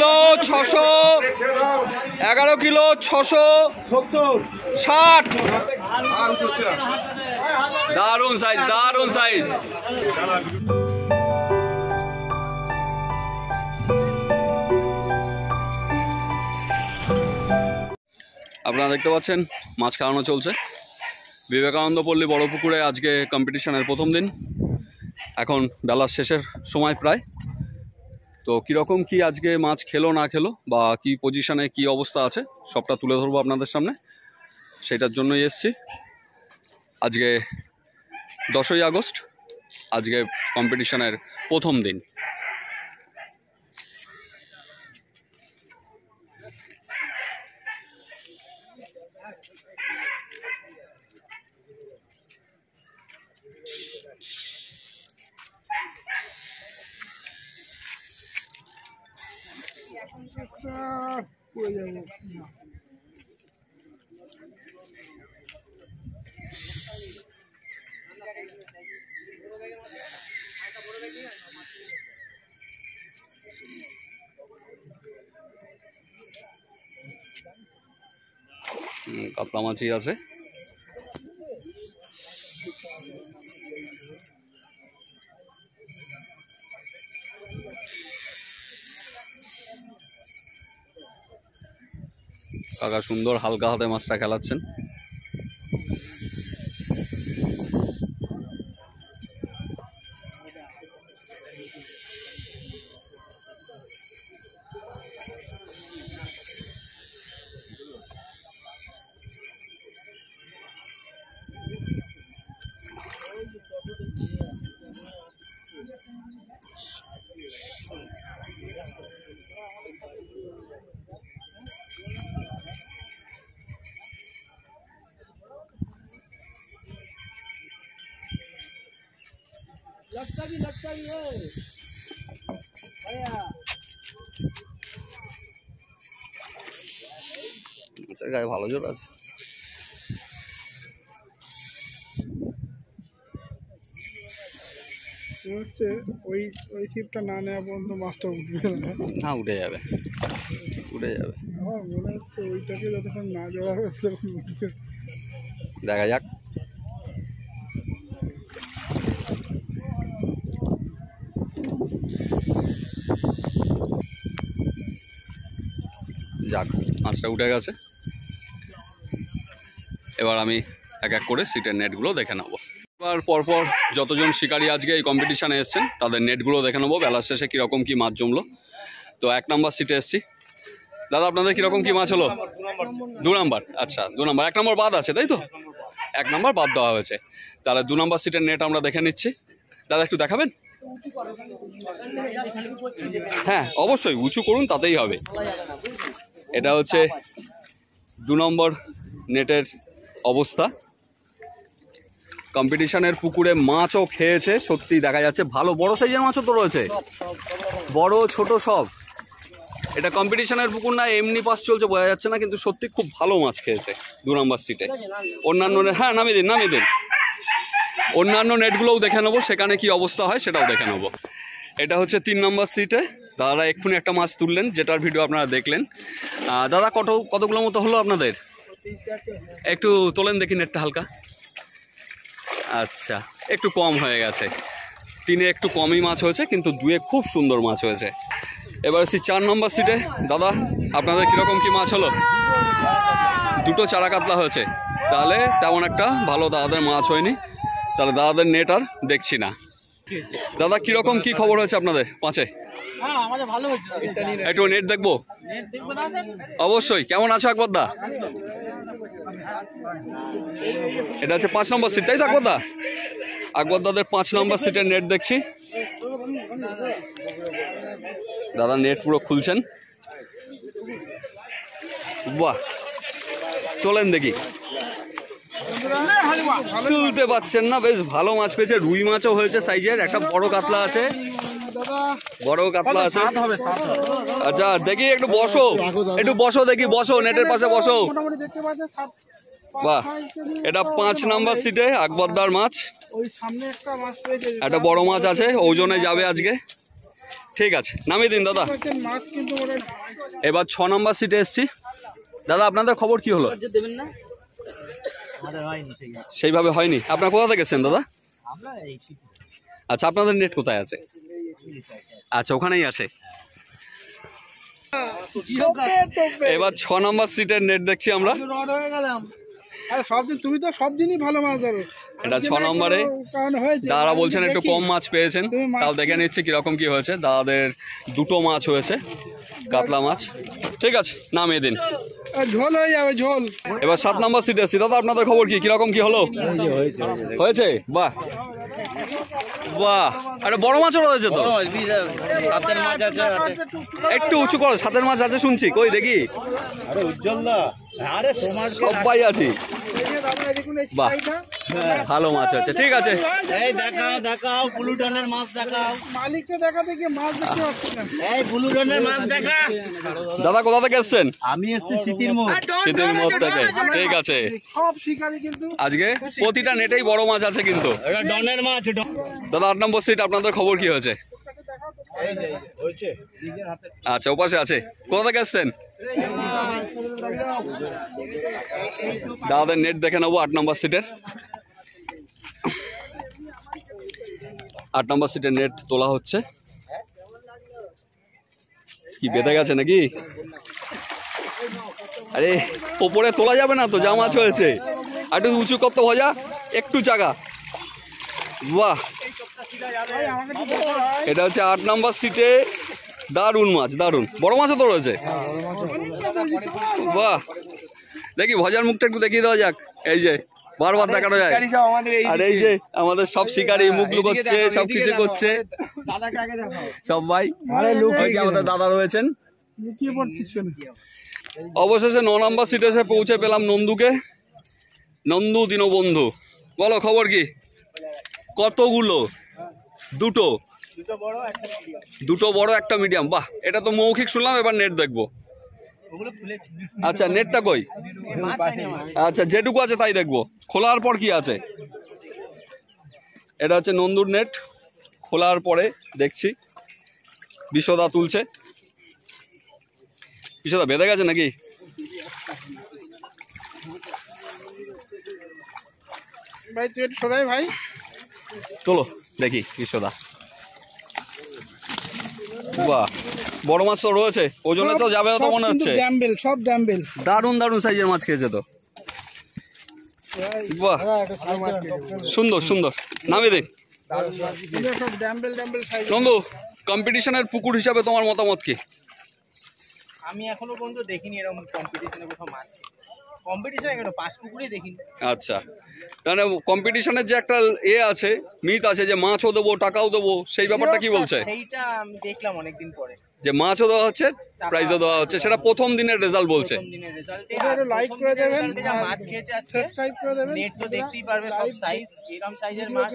Kilo 600, 11 kilo 660। দারুণ size, দারুণ size. আপনারা দেখতে পাচ্ছেন মাছ খাওয়ানো চলছে বিবেকানন্দ পল্লী বড় পুকুরে। আজকে কম্পিটিশনের প্রথম দিন, এখন বেলার শেষের সময় প্রায়। তো কীরকম কি আজকে মাছ খেলো না খেলো বা কি পজিশনে কি অবস্থা আছে সবটা তুলে ধরবো আপনাদের সামনে, সেটার জন্যই এসছি। আজকে 10ই আগস্ট, আজকে কম্পিটিশনের প্রথম দিন। কাতলা মাছই আছে। কাকা সুন্দর হালকা হাতে মাছটা খেলাচ্ছেন। গায়ে ভালো জোর আছে। ওই ছিপটা না নেওয়া পর্যন্ত মাছটা উঠবে না, উঠে যাবে, উঠে যাবে। আমার মনে হচ্ছে ওইটাকে যতক্ষণ না জড়াবে ততক্ষণ উঠবে। দেখা যাক। যাক, মাছটা উঠে গেছে। এবার আমি এক এক করে সিটের নেটগুলো দেখে নেবো। এবার পরপর যতজন শিকারী আজকে এই কম্পিটিশানে এসছেন তাদের নেটগুলো দেখে নেবো, বেলার শেষে কীরকম কী মাছ জমলো। তো 1 নম্বর সিটে এসছি। দাদা আপনাদের কীরকম কী মাছ হলো? 2 নম্বর। আচ্ছা, 2 নম্বর। 1 নম্বর বাদ আছে তাই তো? 1 নম্বর বাদ দেওয়া হয়েছে। তাহলে 2 নম্বর সিটের নেট আমরা দেখে নিচ্ছি। দাদা একটু দেখাবেন? হ্যাঁ অবশ্যই, উঁচু করুন, তাতেই হবে। এটা হচ্ছে 2 নম্বর নেটের অবস্থা। কম্পিটিশনের পুকুরে মাছও খেয়েছে, সত্যি দেখা যাচ্ছে ভালো বড় সাইজের মাছও তো রয়েছে, বড় ছোট সব। এটা কম্পিটিশনের পুকুর না এমনি পাস চলছে বোঝা যাচ্ছে না, কিন্তু সত্যি খুব ভালো মাছ খেয়েছে 2 নম্বর সিটে। অন্যান্য হ্যাঁ নামিয়ে দিন, নামিয়ে দিন। অন্যান্য নেটগুলোও দেখে নেবো, সেখানে কি অবস্থা হয় সেটাও দেখে নেবো। এটা হচ্ছে 3 নম্বর সিটে। দাদা এক্ষুনি একটা মাছ তুললেন, যেটার ভিডিও আপনারা দেখলেন। দাদা কতগুলো মতো হলো আপনাদের? একটু তোলেন দেখি নেটটা হালকা। আচ্ছা, একটু কম হয়ে গেছে। 3-এ একটু কমই মাছ হয়েছে, কিন্তু 2-এ খুব সুন্দর মাছ হয়েছে। এবার আসছি 4 নম্বর সিটে। দাদা আপনাদের কীরকম কি মাছ হলো? 2টো চারা কাতলা হয়েছে। তাহলে তেমন একটা ভালো দাদাদের মাছ হয়নি, তাহলে দাদাদের নেট আর দেখছি না। দাদা কীরকম কি খবর হয়েছে আপনাদের 5-এ? একটু নেট দেখবো অবশ্যই। কেমন আছো আকবর দা? এটা হচ্ছে 5 নম্বর সিট তাই তো আকবর দা? আকবর দাদের 5 নম্বর সিটের নেট দেখছি। দাদা নেট পুরো খুলছেন। বাহ, তোলেন দেখি। তুলতে পারছেন না, বেশ ভালো মাছ পেয়েছে। রুই মাছও হয়েছে সাইজের, একটা বড় কাতলা আছে, বড় কাতলা আছে। আচ্ছা দেখি, একটু বসো, একটু বসো দেখি, বসো নেটের পাশে বসো। বাহ, এটা 5 নম্বর সিটে আকবরদার মাছ। একটা বড় মাছ আছে, ওজনে যাবে আজকে। ঠিক আছে, নামিয়ে দিন দাদা। মাছ কিন্তু ওরা এবার 6 নম্বর সিটে এসছি। দাদা আপনাদের খবর কি হলো? সেইভাবে হয়নি। আপনারা কোথা থেকে এসছেন দাদা? আচ্ছা, আপনাদের নেট কোথায় আছে? আচ্ছা, ওখানেই আছে। এবার 6 নম্বর সিটের নেট দেখছি আমরা। আরে সব দিন তুমি তো সব দিনই ভালো মাছ ধরো। এটা 6 নম্বরে দাদারা বলছেন একটু কম মাছ পেয়েছেন, তাও দেখে নিচ্ছি কিরকম কি হয়েছে। দাদাদের 2টো মাছ হয়েছে, কাতলা মাছ। ঠিক আছে, নামিয়ে দিন। ঝোল হয়ে যাবে, ঝোল। এবার 7 নম্বর সিটে এসছি। দাদা আপনাদের খবর কি, কিরকম কি হলো? হয়েছে, বাহ বাহ। আরে বড় মাছও রয়েছে তো, একটু উঁচু করো। সাতের মাছ আছে শুনছি, কই দেখি। সবাই আছি, বাহ ভালো মাছ আছে। ঠিক আছে, দাদা কোথা থেকে এসছেন? আমি এসছি শীতের মোড় থেকে। ঠিক আছে, আজকে প্রতিটা নেটেই বড় মাছ আছে কিন্তু। ডনের মাছ। দাদা 8 নম্বর সিট, আপনাদের খবর কি হয়েছে? আচ্ছা, ওপাশে আছে। কোথা থেকে এসছেন? দাদাদের নেট দেখে নেবো 8 নম্বর সিটের। 8 নম্বর সিটের নেট তোলা হচ্ছে। কি বেঁধে গেছে নাকি? আরে ওপরে তোলা যাবে না তো, যা মাছ হয়েছে। আর একটু উঁচু করতে ভজা, একটু জায়গা। বাহ, এটা হচ্ছে 8 নম্বর সিটে। দারুণ মাছ, দারুণ বড় মাছও তো রয়েছে। বাহ, দেখি ভজার মুখটা একটু দেখিয়ে দেওয়া যাক। এই যে বারবার দেখানো যায়। আর এই যে আমাদের সব শিকারি মুখ লুকোচ্ছে, সবকিছু করছে সবাই। আমাদের দাদা রয়েছেন। অবশেষে 9 নম্বর সিটে এসে পৌঁছে পেলাম নন্দুকে। নন্দু দীনবন্ধু, বলো খবর কি? কতগুলো? 2টো। 2টো বড়, একটা মিডিয়াম। বাহ, এটা তো মৌখিক শুনলাম, এবার নেট দেখবো। আচ্ছা, নেটটা কই? আচ্ছা, যেটুকু আছে তাই দেখবো। খোলার পর কি আছে? এটা হচ্ছে নন্দুর নেট। খোলার পরে দেখছি বিশ্বদা তুলছে। বিশ্বদা বেঁধে গেছে নাকি? ভাই তুই একটু সরাই ভাই, তোলো দেখি বিশ্বদা। বাহ, বড় মাছ তো রয়েছে, ওজনে তো যাবে তো মনে হচ্ছে। সব ডাম্বেল। দারুণ দারুণ সাইজের মাছ খেয়েছে তো। বাহ, সুন্দর সুন্দর। নামিয়ে দিন। নন্দু, কম্পিটিশনের পুকুর হিসাবে তোমার মতামত কি? আমি এখনো পর্যন্ত দেখিনি এরকম কম্পিটিশনে কোথাও মাছ। কম্পিটিশনে কেন, পাঁচ পুকুরে দেখিনি। আচ্ছা, তাহলে কম্পিটিশনের যে একটা আছে, মিথ আছে যে মাছও দেবো টাকাও দেবো, সেই ব্যাপারটা কি বলছে? সেইটা আমি দেখলাম অনেকদিন পরে, যে মাছও দেওয়া হচ্ছে, প্রাইজও দেওয়া হচ্ছে। সেটা প্রথম দিনের রেজাল্ট বলছে। লাইক করে দেবেন, মাছ খেয়েছে আজকে, সাবস্ক্রাইব করে দেবেন। নেট তো দেখতেই পারবে, সব সাইজ, এরকম সাইজের মাছ।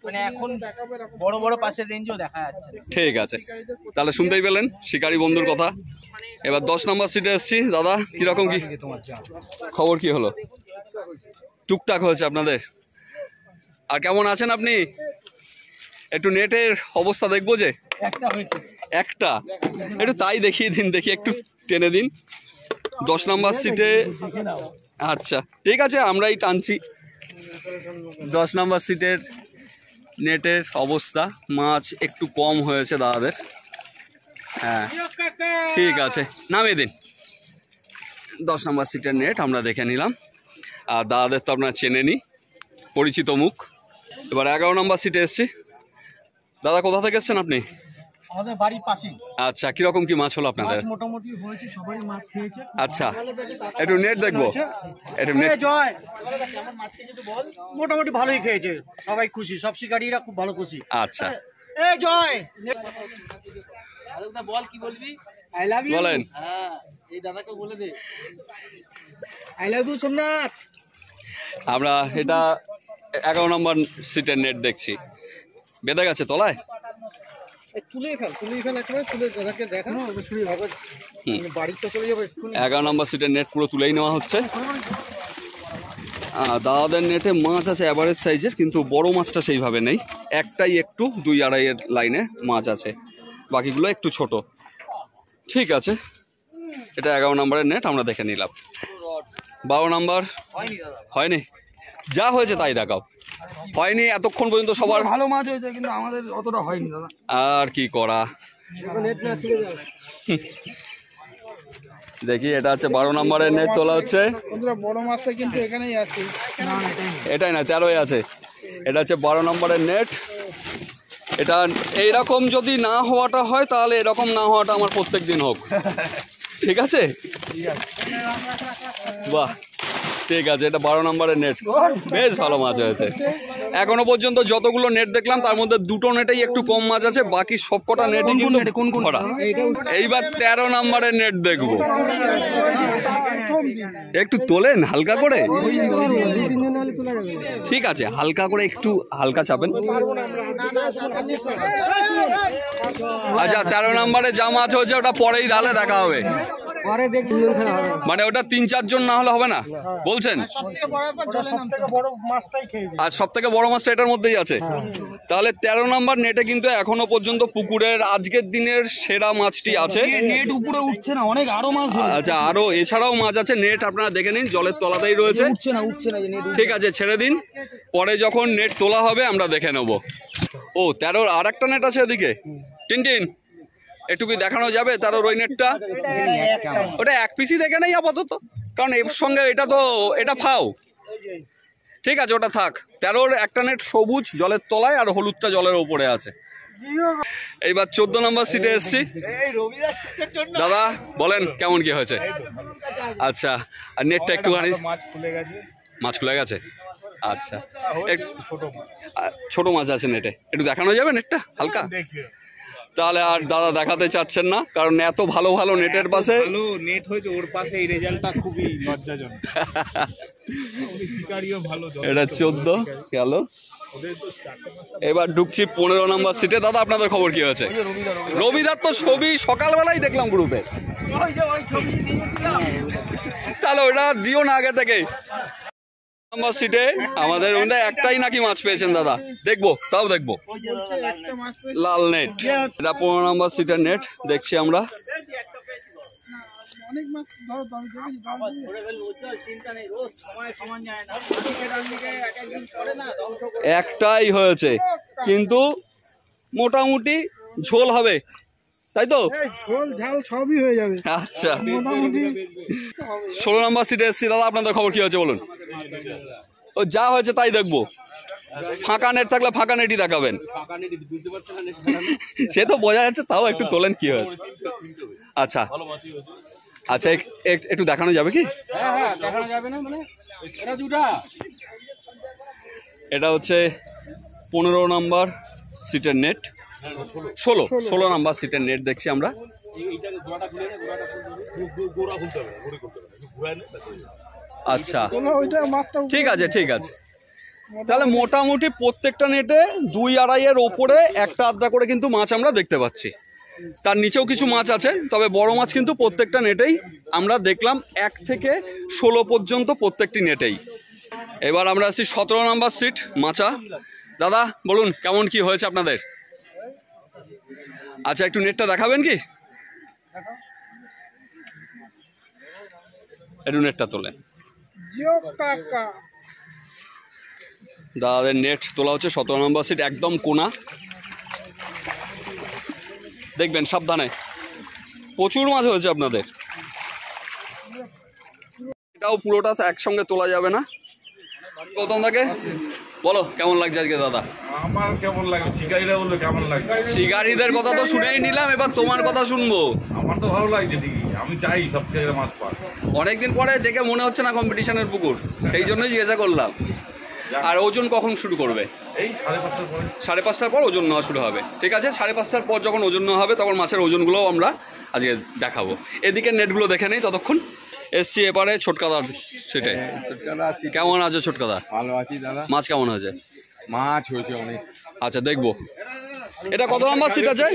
মানে এখন বড় বড় পাশের রেঞ্জও দেখা যাচ্ছে। ঠিক আছে, তাহলে শুনতেই পেলেন শিকারী বন্ধুর কথা। এবার 10 নম্বর সিটে এসছি। দাদা কিরকম কি খবর, কি হলো? টুকটাক হয়েছে আপনাদের। আর কেমন আছেন আপনি? একটু নেটের অবস্থা দেখবো যে একটা একটু তাই দেখিয়ে দিন, দেখি একটু টেনে দিন 10 নম্বর সিটে। আচ্ছা ঠিক আছে, আমরাই টানছি। 10 নম্বর সিটের নেটের অবস্থা, মাছ একটু কম হয়েছে দাদাদের। হ্যাঁ ঠিক আছে, নামিয়ে দিন। 10 নম্বর সিটের নেট আমরা দেখে নিলাম। আর দাদাদের তো আপনারা চেনে নি, পরিচিত মুখ। এবার 11 নম্বর সিটে এসছি। দাদা কোথা থেকে এসছেন আপনি? আমাদের বাড়ির পাশেই। আচ্ছা, কিরকম কি মাছ হলো আপনাদের? মোটামুটি হয়েছে, সবারই মাছ খেয়েছে। আচ্ছা, একটু নেট দেখবো। একটু নেট। জয়, কেমন মাছ খেয়েছে একটু বল। মোটামুটি ভালোই খেয়েছে, সবাই খুশি, সব শিকারীরা খুব ভালো খুশি। আচ্ছা, এ জয় বল, কি বলবি? আই লাভ ইউ বলেন। হ্যাঁ, এই দাদাকে বলে দে আই লাভ ইউ সোমনাথ। আমরা এটা 11 নম্বর সিটের নেট দেখছি, বেঁধে গেছে তলায়। তুলে ফেল একেবারে, তুলে দাদাকে দেখা। বাড়ি তো চলে যাবে। 11 নম্বর সিটের নেট পুরো তুলেই নেওয়া হচ্ছে। দাদাদের নেটে মাছ আছে অ্যাভারেজ সাইজের, কিন্তু বড় মাছটা সেইভাবে নেই। একটাই একটু 2-2.5 লাইনে মাছ আছে। বাকিগুলো একটু ছোট। ঠিক আছে, এটা 11 নম্বরের নেট আমরা দেখে নিলাম। 12 নম্বর হয়নি, যা হয়েছে তাই দেখাও। হয়নি এতক্ষণ পর্যন্ত সবার ভালো মাছ হয়েছে, কিন্তু আমাদের অতটা হয়নি দাদা। আর কি করা, দেখি এটা হচ্ছে 12 নম্বরের নেট তোলা হচ্ছে। বন্ধুরা বড় মাছটা কিন্তু এখানেই আছে। এটাই না, 13ই আছে। এটা হচ্ছে 12 নম্বরের নেট। এটা এইরকম যদি না হওয়াটা হয় তাহলে এরকম না হওয়াটা আমার প্রত্যেক দিন হোক, ঠিক আছে? বাহ, ঠিক আছে, এটা 12 নম্বরের নেট, বেশ ভালো মাছ হয়েছে। এখনো পর্যন্ত যতগুলো নেট দেখলাম তার মধ্যে দুটো নেটেই একটু কম মাছ আছে, বাকি সবকটা নেটই কিন্তু ভরা। এইবার 13 নম্বরের নেট দেখবো, একটু তোলেন হালকা করে। ঠিক আছে, হালকা করে একটু হালকা চাপেন। আচ্ছা, 13 নম্বরে যা মাছ হয়েছে ওটা পরেই ঢালে দেখা হবে, মানে ওটা 3-4 জন না হলে হবে না বলছেন? আর সব থেকে বড় মাছটা এটার মধ্যেই আছে। তাহলে 13 নম্বর নেটে কিন্তু এখনো পর্যন্ত পুকুরের আজকের দিনের সেরা মাছটি আছে। নেট উপরে উঠছে না, অনেক আরো মাছ। আচ্ছা, আরো এছাড়াও মাছ আছে। নেট আপনারা দেখে নিন, জলের তলাতেই রয়েছে। উঠছে না। ঠিক আছে, ছেড়ে দিন, পরে যখন নেট তোলা হবে আমরা দেখে নেব। ও 13 আর একটা নেট আছে এদিকে। টিনটিন, একটু কি দেখানো যাবে 13 ওই নেটটা? ওটা এক পিসই দেখে নেই আপাতত, কারণ এর সঙ্গে এটা ফাও। ঠিক আছে, ওটা থাক। 13 একটা নেট সবুজ জলের তলায় আর হলুদটা জলের ওপরে আছে। এইবার 14 নম্বর সিটে এসছি। দাদা বলেন কেমন কি হয়েছে? আচ্ছা, আর নেটটা একটুখানি মাছ খুলে গেছে। আচ্ছা, ছোট মাছ আছে নেটে, একটু দেখানো যাবে নেটটা হালকা? তাহলে আর দাদা দেখাতে চাচ্ছেন না, কারণ এত ভালো ভালো নেটের পাশে নেট হয়েছে, ওর পাশে এই রেজাল্টটা খুবই লজ্জাজনক। এটা 14 গেল। এবার ঢুকছি 15 নম্বর সিটে। দাদা আপনাদের খবর কি হয়েছে? রবিদার তো ছবি সকালবেলাই দেখলাম গ্রুপে, তাহলে ওটা দিও না আগে থেকে। নম্বর সিটে আমাদের মধ্যে একটাই নাকি মাছ পেয়েছেন দাদা, দেখবো, তাও দেখবো। লাল নেট, এটা 15 নম্বর সিটের নেট দেখছি আমরা। একটাই হয়েছে, কিন্তু মোটামুটি ঝোল হবে, তাই তো? ঝোল ঝাল সবই হয়ে যাবে। আচ্ছা, মোটামুটি 16 নম্বর সিটে এসছি। দাদা আপনাদের খবর কি হয়েছে বলুন? ও যা হয়েছে তাই দেখবো। ফাঁকা নেট থাকলে ফাঁকা নেটই দেখাবেন, সে তো বোঝা যাচ্ছে, তাও একটু তোলেন কি হয়েছে। আচ্ছা আচ্ছা, একটু দেখানো যাবে কি? দেখানো যাবে না, মানে এটা হচ্ছে 15 নম্বর সিটের নেট, 16 নম্বর সিটের নেট দেখছি আমরা। আচ্ছা, ঠিক আছে ঠিক আছে। তাহলে মোটামুটি প্রত্যেকটা নেটে 2-2.5 ওপরে একটা আধটা করে কিন্তু মাছ আমরা দেখতে পাচ্ছি। তার নিচেও কিছু মাছ আছে, তবে বড় মাছ কিন্তু প্রত্যেকটা নেটেই আমরা দেখলাম 1 থেকে 16 পর্যন্ত প্রত্যেকটি নেটেই। এবার আমরা আসছি 17 নম্বর সিট মাছা। দাদা বলুন কেমন কি হয়েছে আপনাদের? আচ্ছা, একটু নেটটা দেখাবেন কি? একটু নেটটা তোলেন। দাদাদের নেট তোলা হচ্ছে 17 নম্বর সিট, একদম কোনা, দেখবেন সাবধানে, প্রচুর মাছ হয়েছে আপনাদের। এটাও পুরোটা একসঙ্গে তোলা যাবে না। প্রথম থেকে বলো কেমন লাগছে আজকে দাদা? আমার কেমন লাগে, শিকারীরা বললো কেমন লাগে। শিকারীদের কথা তো শুনেই নিলাম, এবার তোমার কথা শুনবো। আমার তো ভালো লাগছে ঠিকই, আমি চাই সব শিকারীরা মাছ পায়। অনেকদিন পরে দেখে মনে হচ্ছে না কম্পিটিশনের পুকুর, সেই জন্যই জিজ্ঞাসা করলাম। আর ওজন কখন শুরু করবে? এই 5:30টার পরে। 5:30টার পর ওজন নেওয়া শুরু হবে। ঠিক আছে, 5:30টার পর যখন ওজন নেওয়া হবে তখন মাছের ওজনগুলোও আমরা আজকে দেখাবো। এদিকে নেটগুলো দেখে নেই ততক্ষণ। এসছি এবারে ছোটকাদার সেটে। কেমন আছে ছোটকাদা? ভালো আছি দাদা। মাছ কেমন হয়েছে? মাছ হয়েছে অনেক। আচ্ছা, দেখবো। এটা কত নম্বর সিট আছে?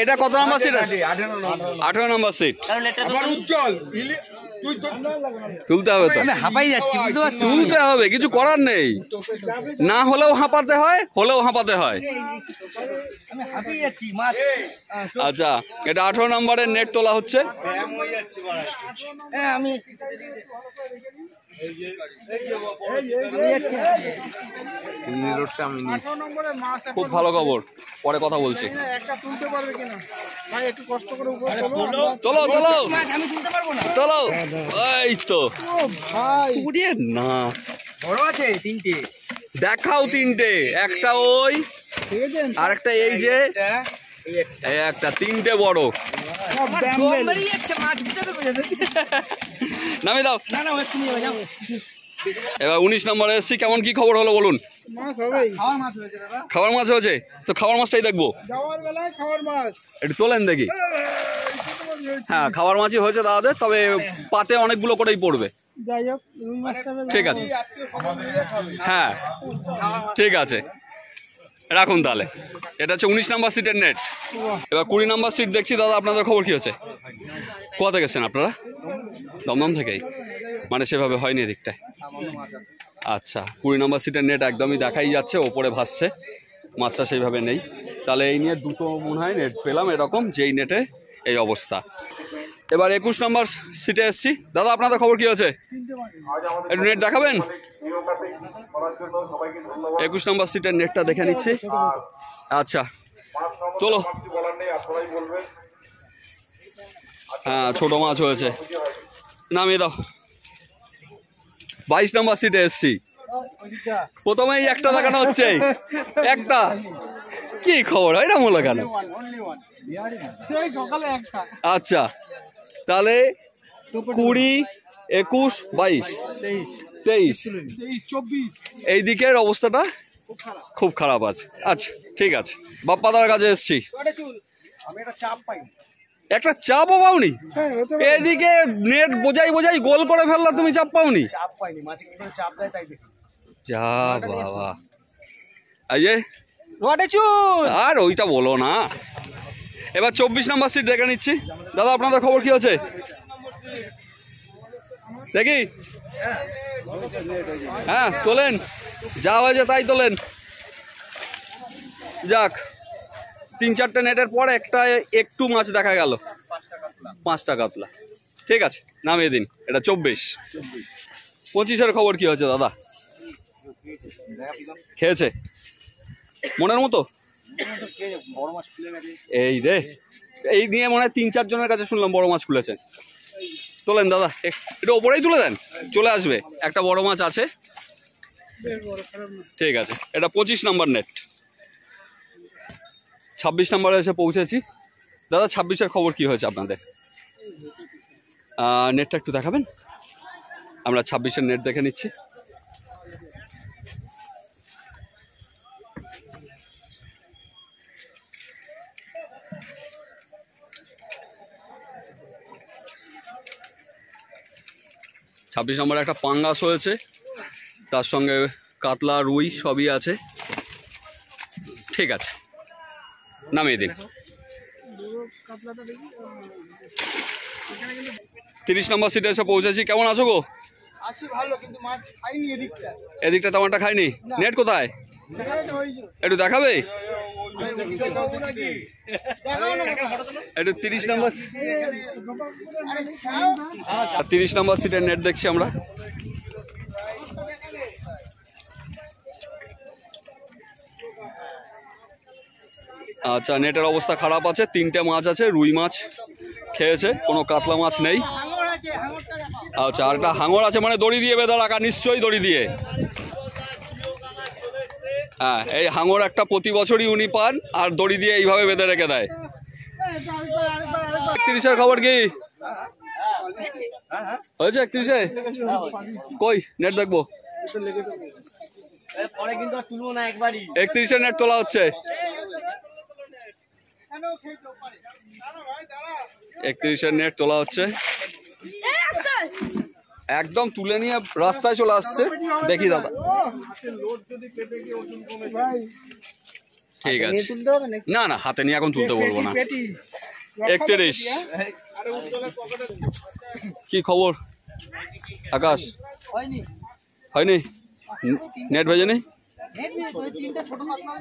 এটা কত নম্বর সিট আছে? 18 নম্বর সিট। উজ্জ্বল তুলতে হবে তো, হাঁপাই যাচ্ছি বুঝতে পারছো? তুলতে হবে, কিছু করার নেই। না হলেও হাঁপাতে হয়, হলেও হাঁপাতে হয়। আমি হাঁপিয়ে যাচ্ছি মাছ। আচ্ছা, এটা 18 নম্বরের নেট তোলা হচ্ছে। হ্যাঁ আমি নম্বরের মাছ খুব ভালো খবর, পরে কথা বলছি। একটা তুলতে পারবে কিনা ভাই, একটু কষ্ট করে উপরে তোলো। চলো চলো আমি শুনতে পারবো না। চলো, এই তো ও ভাই, উড়িয়ে না, বড় আছে 3টে। দেখাও 3টে, একটা ওই, দেখেছেন আর একটা এই যে, এই একটা, 3টে বড়। সব ড্যাম্বেল। নামে দাও। না না ওখানে নিয়ে যাও। এবার 19 নম্বরে এসছি, কেমন কি খবর হলো বলুন? মাছ হবেই, খাওয়ার মাছ হয়েছে দাদা। খাবার মাছ হয়েছে তো, খাবার মাছটাই দেখবো, যাওয়ার বেলায় খাওয়ার মাছ। একটু তোলেন দেখি। হ্যাঁ, খাবার মাছই হয়েছে দাদাদের, তবে পাতে অনেকগুলো করেই পড়বে। যাই হোক, রুই মাছটা বেশ ঠিক আছে, হ্যাঁ ঠিক আছে, রাখুন তাহলে। এটা হচ্ছে 19 নম্বর সিটের নেট। এবার 20 নম্বর সিট দেখছি। দাদা আপনাদের খবর কি হচ্ছে? কোথা থেকে গেছেন আপনারা? দমদম থেকেই, মানে সেভাবে হয়নি এদিকটায়। আচ্ছা, 20 নম্বর সিটের নেট একদমই দেখাই যাচ্ছে, ওপরে ভাসছে, মাছটা সেইভাবে নেই। তাহলে এই নিয়ে দুটো মনে হয় নেট পেলাম এরকম, যেই নেটে এই অবস্থা। এবার 21 নম্বর সিটে এসছি। দাদা আপনাদের খবর কি হচ্ছে? একটু নেট দেখাবেন? 21 নম্বর সিটের নেটটা দেখে নিচ্ছি। আচ্ছা চলো। হ্যাঁ, ছোট মাছ হয়েছে, নামিয়ে দাও। 22 নম্বর সিটে এসছি। প্রথমেই একটা দেখানো হচ্ছে, একটা। কি খবর, এরকম হলো কেন? সেই সকালে একটা। আচ্ছা, তাহলে 20, 21, 22, 23, 24। এই দিকের অবস্থাটা খুব খারাপ আছে। আচ্ছা ঠিক আছে, বাপ্পাদার কাছে এসছি। আমি একটা চাপ পাই। একটা চাপও পাওনি? হ্যাঁ, হতে পারে। এদিকে নেট বোঝাই বোঝাই গোল করে ফেললা, তুমি চাপ পাওনি? চাপ পাইনি, মাছে কি করে চাপ দেয় তাই দেখি। যা বাবা, এই যে রডে চুল। আর ওইটা বলো না। এবার 24 নম্বর সিট দেখে নিচ্ছি। দাদা আপনাদের খবর কি হচ্ছে দেখি? হ্যাঁ তোলেন, যা হয়েছে তাই তোলেন। যাক, 3-4টে নেটের পর একটা একটু মাছ দেখা গেল, 5টা কাতলা। ঠিক আছে, নামিয়ে দিন। এটা 24। 25-এর খবর কি হচ্ছে দাদা? খেয়েছে মনের মতো? বড় মাছ খুলে গেছে। এই রে, এই নিয়ে মনে হয় 3-4 জনের কাছে শুনলাম বড় মাছ খুলেছে। তোলেন দাদা, এটা ওপরেই তুলে দেন, চলে আসবে। একটা বড় মাছ আছে। বেশ বড়, খারাপ না। ঠিক আছে, এটা 25 নম্বর নেট। 26 নম্বরে এসে পৌঁছেছি। দাদা 26-এর খবর কি হয়েছে আপনাদের? নেটটা একটু দেখাবেন? আমরা 26-এর নেট দেখে নিচ্ছি। ছাব্বিশ নম্বরে একটা পাঙ্গাস হয়েছে, তার সঙ্গে কাতলা, রুই সবই আছে। ঠিক আছে, নামিয়ে দিন। 30 নম্বর সিটে এসে পৌঁছেছি। কেমন আছো গো? আছি ভালো, কিন্তু মাছ খাইনি এদিকটা। এদিকটা তেমনটা খাইনি। নেট কোথায় একটু দেখাবে? একটু 30 নম্বর 30 নম্বর সিটের নেট দেখছি আমরা। আচ্ছা, নেটের অবস্থা খারাপ আছে। 3টে মাছ আছে, রুই মাছ খেয়েছে, কোনো কাতলা মাছ নেই। আচ্ছা, আর একটা হাঙর আছে, মানে দড়ি দিয়ে বেঁধে রাখা, নিশ্চয়ই দড়ি দিয়ে। হ্যাঁ, এই হাঙর একটা প্রতি বছরই উনি পান, আর দড়ি দিয়ে এইভাবে বেঁধে রেখে দেয়। 31-এর খবর কি হয়েছে? 31-এ কই নেট দেখবো? পরে কিন্তু আর তুলবো না একবারই। 31-এর নেট তোলা হচ্ছে। 31-এর নেট তোলা হচ্ছে, একদম তুলে নিয়ে রাস্তায় চলে আসছে। দেখি দাদা, ঠিক আছে। না না, হাতে নিয়ে এখন তুলতে বলবো না। 31 কি খবর? আকাশ হয়নি হয়নি নেট ভেজেনি নেট নেই, ওই তিনটে ছোট কাতলা।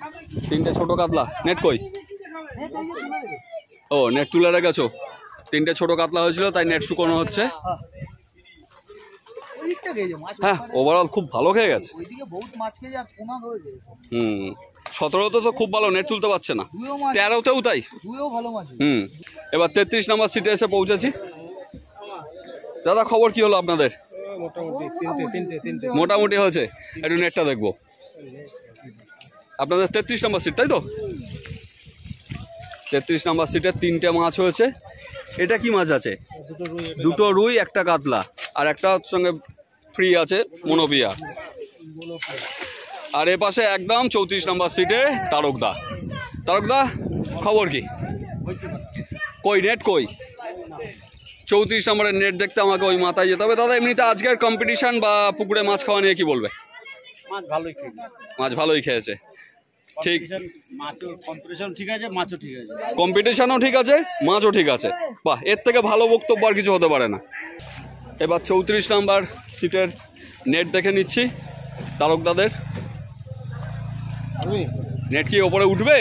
তিনটে ছোট কাতলা নেট কই নেট এই যে তুলে রেখে। ও নেট তুলে রেখেছো তিনটে ছোট কাতলা হয়েছিল তাই নেট শুকোনো হচ্ছে ওই দিকটা গেছে মাছ। হ্যাঁ ওভারঅল খুব ভালো খেয়ে গেছে ওইদিকে বহুত মাছ খেয়েছে আর পোনা ধরেছে। 17তে তো খুব ভালো নেট তুলতে পারছে না দুয়েও মাছ, 13তেও তাই দুয়েও ভালো মাছ। এবার 33 নম্বর সিটে এসে পৌঁছেছি দাদা খবর কি হলো আপনাদের মোটামুটি হয়েছে একটু নেটটা দেখবো আপনাদের 33 নম্বর সিট তাই তো 33 নম্বর সিটে 3টে মাছ হয়েছে এটা কি মাছ আছে দুটো রুই একটা কাতলা আর একটা সঙ্গে ফ্রি আছে মনোপিয়া আর এ পাশে একদম 34 নম্বর সিটে তারকদা খবর কি কই নেট কই 34 নম্বরের নেট দেখতে আমাকে ওই মাথায় যেতে হবে দাদা এমনিতে আজকের কম্পিটিশন বা পুকুরে মাছ খাওয়া নিয়ে কি বলবে মাছ ভালোই খেয়েছে, মাছ ভালোই খেয়েছে ঠিক মাছও কম্পিটিশন ঠিক আছে, মাছও ঠিক আছে। কম্পিটিশনও ঠিক আছে মাছও ঠিক আছে বাহ এর থেকে ভালো বক্তব্য আর কিছু হতে পারে না এবার 34 নম্বর সিটের নেট দেখে নিচ্ছি তারকদাদের নেট কি ওপরে উঠবে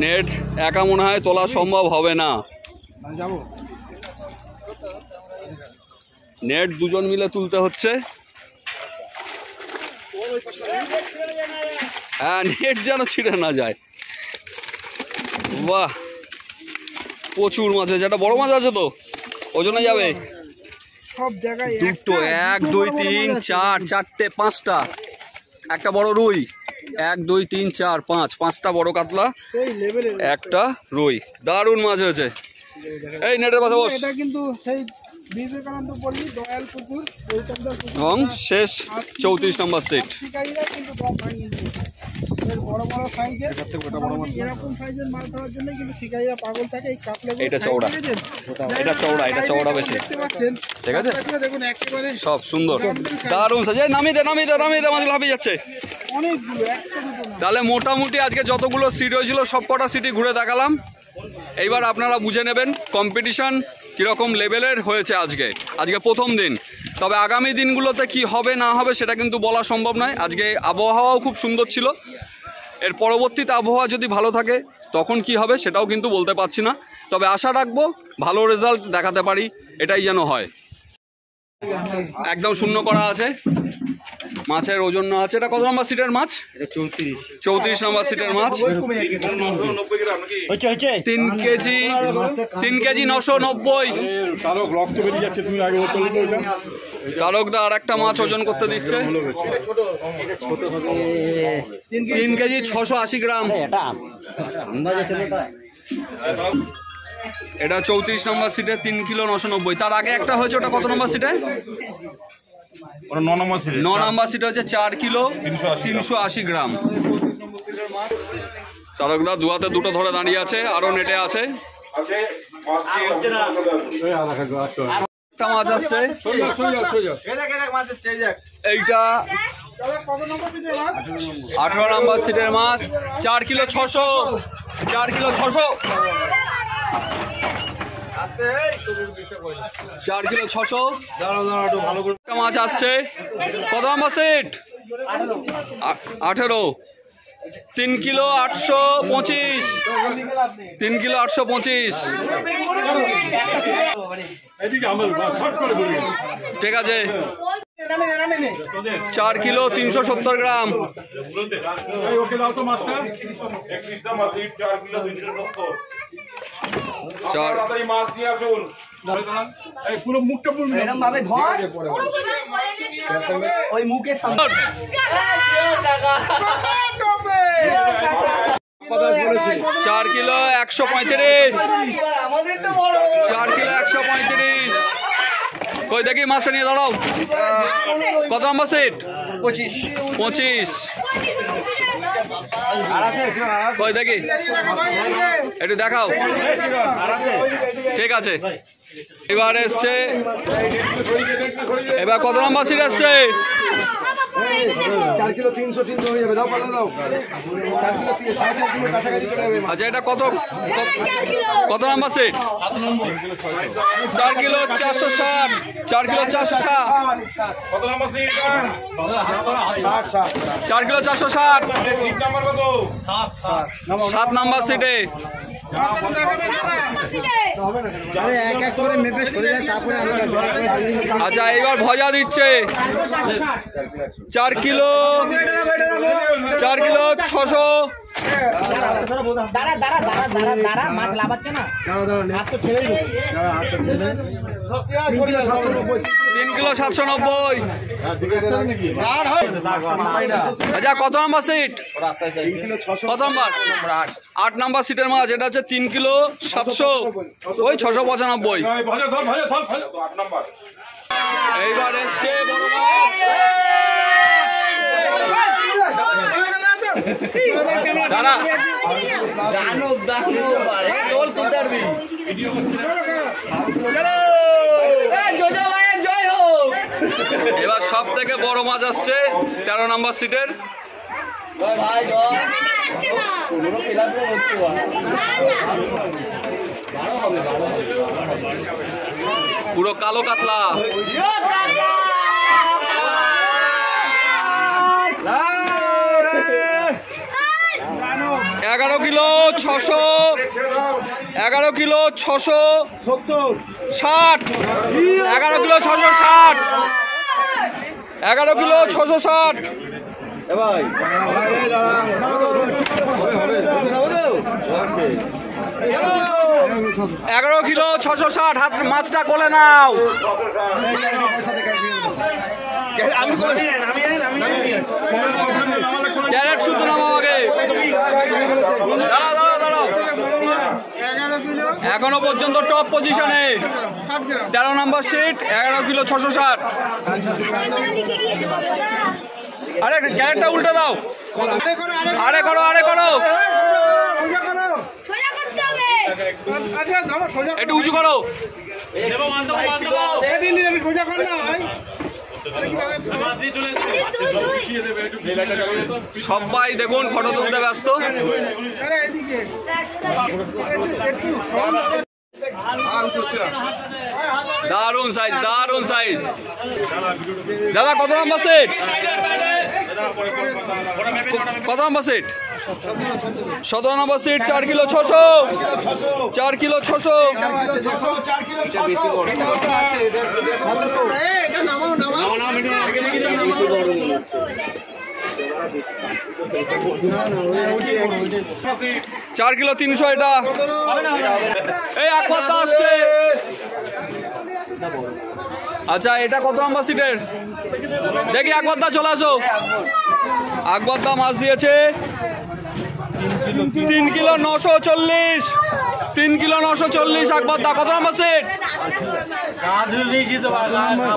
নেট একা মনে হয় তোলা সম্ভব হবে না যাবো নেট দুজন মিলে তুলতে হচ্ছে হ্যাঁ নেট যেন ছিঁড়ে না যায় বাহ প্রচুর মাছ আছে একটা বড় মাছ আছে তো ওজনে যাবে সব জায়গায় দুটো 1 2 3 4 4টে 5টা একটা বড় রুই 1 2 3 4 5 5টা বড় কাতলা সেই লেভেলের একটা রুই দারুণ মাছ হয়েছে এই নেটের পাশে বস এটা কিন্তু সেই বিবেকানন্দ পল্লী দয়াল পুকুর গৌতমদার পুকুর এবং শেষ 34 নম্বর সিট শিকারীরা কিন্তু দম ভাঙিয়ে দিয়েছে এর বড় বড় সাইজের এরকম সাইজের মাছ ধরার জন্য কিন্তু শিকারীরা পাগল থাকে এই কাতলা এটা চওড়া এটা চওড়া বেশি দেখতে পাচ্ছেন ঠিক আছে কাতলাগুলো দেখুন একেবারে সব সুন্দর দারুণ সাজে নামিয়ে দে মাছগুলো হাঁপিয়ে যাচ্ছে অনেকগুলো একটা দুটো না তাহলে মোটামুটি আজকে যতগুলো সিট হয়েছিল সব কটা সিটি ঘুরে দেখালাম এইবার আপনারা বুঝে নেবেন কম্পিটিশন কীরকম লেভেলের হয়েছে আজকে প্রথম দিন তবে আগামী দিনগুলোতে কি হবে না হবে সেটা কিন্তু বলা সম্ভব নয় আজকে আবহাওয়াও খুব সুন্দর ছিল এর পরবর্তীতে আবহাওয়া যদি ভালো থাকে তখন কি হবে সেটাও কিন্তু বলতে পারছি না তবে আশা রাখবো ভালো রেজাল্ট দেখাতে পারি এটাই যেন হয় একদম শূন্য করা আছে মাছের ওজন না আছে এটা কত নম্বর সিটের মাছ 34 নম্বর সিটের মাছ 90 গ্রাম নাকি 3 কেজি 990 তারক রক্ত বেরিয়ে যাচ্ছে তুমি আগে বললে তো ওইটা তারকদা আর একটা মাছ ওজন করতে দিচ্ছে 3 কেজি 680 গ্রাম এটা 34 নম্বর সিটে 3 কিলো 990 তার আগে একটা হয়েছে ওটা কত নম্বর সিটে ওটা 9 নম্বর সিরিজ 9 নম্বর সিটে হচ্ছে 4 কিলো 380 গ্রাম তারকদা দুহাতে দুটো ধরে দাঁড়িয়ে আছে আরো নেটে আছে আছে মাছ দিয়ে হচ্ছে না একটা মাছ আসছে এইটা কত নম্বর সিটের মাছ 18 নম্বর সিটের মাছ 4 কিলো 600 4 কিলো 600 4 কিলো 600 একটা মাছ আসছে কত নম্বর সিট 18 3 কিলো 825 3 কিলো 825 এদিকে আমরা ফট করে বলি ঠিক আছে 4 কিলো 370 গ্রাম ওকে দাও তো মাছটা 31 নম্বর সিট 4 কিলো 270 চার তাড়াতাড়ি মাছ দিয়ে আসুন এই পুরো মুখটা পুরো এরকম ভাবে ধর ওই মুখের সামনে 4 কিলো 135 আমাদের তো বড় 4 কিলো 135 কই দেখি মাছটা নিয়ে দাঁড়াও কত নম্বর সিট 25 কই দেখি একটু দেখাও ঠিক আছে এবার এসছে এবার কত নম্বর সিট এসছে 4 কিলো 300 হয়ে যাবে, দাও পাল্লা দাও। 4 কিলো 4.5 কিলো কাছাকাছি চলে যাবে। আচ্ছা এটা কত কত নাম্বার সেট? 4 কিলো 460, 4 কিলো 460, কত number seat? 4 kilo 460, seat number কত? 7 নাম্বার সিটে। আরে এক এক করে মেপে সরে যায়, তারপরে আচ্ছা এবার ভজা দিচ্ছে 4 কিলো 600, দাঁড়া মাছ লাভাচ্ছে না। 3 কিলো 790। আচ্ছা কত নাম্বার সিট? কত নাম্বার? 8 নাম্বার সিটের মাছ। এটা হচ্ছে 3 কিলো 700, ওই 695। ভাজা ধর, ভাজা ধর, ভাজা 8 নাম্বার। এইবার এসছে বড় মাছ। দাঁড়া এবার সব থেকে বড় মাছ আসছে 13 নাম্বার সিটের। পুরো কালো কাতলা। 11 কিলো 600, 11 কিলো 660, 11 কিলো 660, 11 কিলো 660। এ ভাই 11 কিলো 660, হাত মাছটা কোলে নাও। ক্যারেট শুদ্ধ নামাও আগে। দাঁড়াও দাঁড়াও দাঁড়াও, এখনো পর্যন্ত টপ পজিশনে 13 নম্বর সিট, 11 কিলো 660। আরে ক্যারেটটা উল্টে দাও, আরে করো আরে করো, একটু উঁচু করো। সবাই দেখুন ফটো তুলতে ব্যস্ত। দারুন সাইজ, দারুন সাইজ। দাদা কত নম্বর সেট? কত নম্বর সেট? 17 নম্বর সিট, 4 কিলো 600, 4 কিলো 600। চার কিলো 300 এটা। এই আকবরদা আসছে। আচ্ছা এটা কত নম্বর সিটের? দেখি আকবরদা চলে আসো। আকবরদা মাছ দিয়েছে 3 কিলো 940, 3 কিলো 940। আকবরদা কত নম্বর সিট?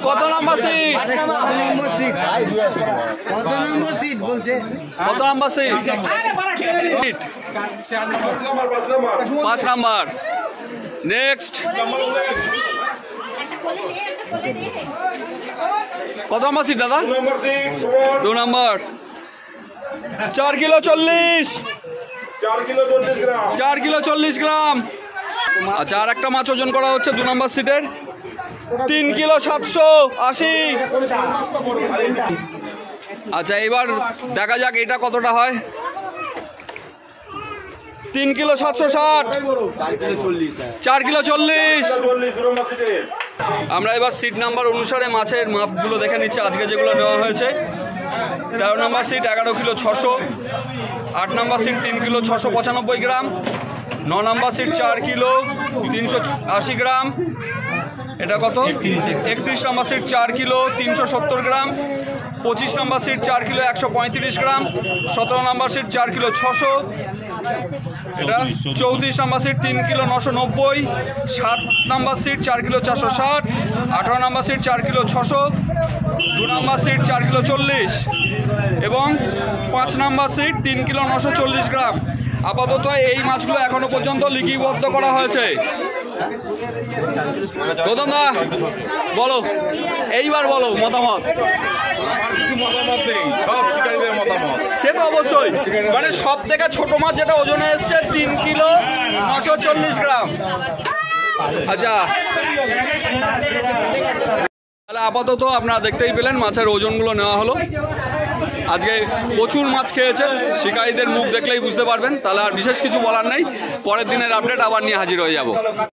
কত নম্বর সিট? কত নম্বর সিট বলছে? কত নম্বর সিট? 5 নাম্বার। নেক্সট কত নম্বর সিট দাদা? 2 নম্বর। 4 কিলো 40, 4 কিলো 40 গ্রাম। আচ্ছা আর একটা মাছ ওজন করা হচ্ছে 2 নম্বর সিটের, 3 কিলো 780। আচ্ছা এবার দেখা যাক এটা কতটা হয়। 3 কিলো 760, 4 কিলো 40। আমরা এবার সিট নাম্বার অনুসারে মাছের মাপগুলো দেখে নিচ্ছি আজকে যেগুলো নেওয়া হয়েছে। 13 নম্বর সিট 11 কিলো 600, 8 নম্বর সিট 3 কিলো 695 গ্রাম, 9 নম্বর সিট 4 কিলো 380 গ্রাম। এটা কত? 31 নম্বর সিট 4 কিলো 370 গ্রাম, 25 নম্বর সিট 4 কিলো 135 গ্রাম, 17 নম্বর সিট 4 কিলো 600। এটা 34 নম্বর সিট 3 কিলো 990, 7 নম্বর সিট 4 কিলো 460, 18 নম্বর সিট 4 কিলো 600, 2 নম্বর সিট 4 কিলো 40 এবং 5 নম্বর সিট 3 কিলো 940 গ্রাম। আপাতত এই মাছগুলো এখনো পর্যন্ত লিপিবদ্ধ করা হয়েছে। গৌতম দা বলো, এইবার বলো মতামত। আমার কিছু মতামত নেই, সব শিকারীদের মতামত। সে তো অবশ্যই, মানে সব থেকে ছোট মাছ যেটা ওজনে এসছে 3 কিলো 940 গ্রাম। আচ্ছা, তাহলে আপাতত আপনারা দেখতেই পেলেন মাছের ওজনগুলো নেওয়া হলো। আজকে প্রচুর মাছ খেয়েছে, শিকারীদের মুখ দেখলেই বুঝতে পারবেন। তাহলে আর বিশেষ কিছু বলার নেই, পরের দিনের আপডেট আবার নিয়ে হাজির হয়ে যাব।